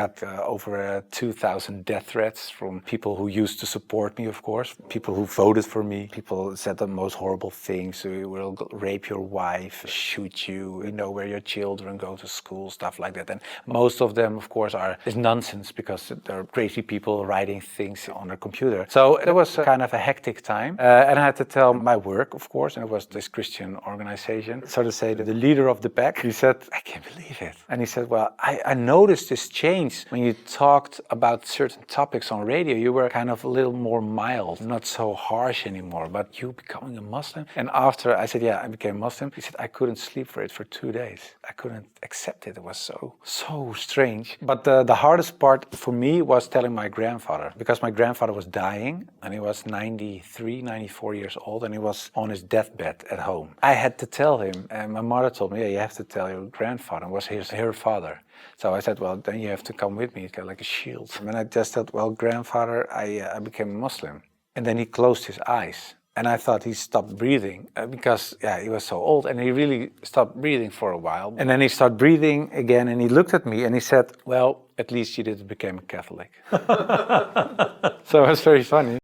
got over 2,000 death threats from people who used to support me, of course, people who voted for me. People said the most horrible things. We will rape your wife, shoot you, we know where your children go to school, stuff like that. And most of them, of course, is nonsense because they're crazy people writing things on their computer. So it was kind of a hectic time. And I had to tell my work, of course, and it was this Christian organization. So to say, the leader of the pack, he said, I can't believe it. And he said, well, I noticed this change when you talked about certain topics on radio. You were kind of a little more mild, not so harsh anymore, but you becoming a Muslim. And after I said, yeah, I became Muslim, he said, I couldn't sleep for it for 2 days. I couldn't accept it. It was so strange. But the hardest part for me was telling my grandfather, because my grandfather was dying and he was 93, 94 years old and he was on his deathbed at home. I had to tell him, and my mother told me, yeah, you have to tell your grandfather. It was her father. So I said, well, then you have to come with me. It's kind of like a shield. And I just said, well, grandfather, I became a Muslim. And then he closed his eyes. And I thought he stopped breathing because, yeah, he was so old. And he really stopped breathing for a while. And then he started breathing again. And he looked at me and he said, well, at least you didn't become a Catholic. So it was very funny.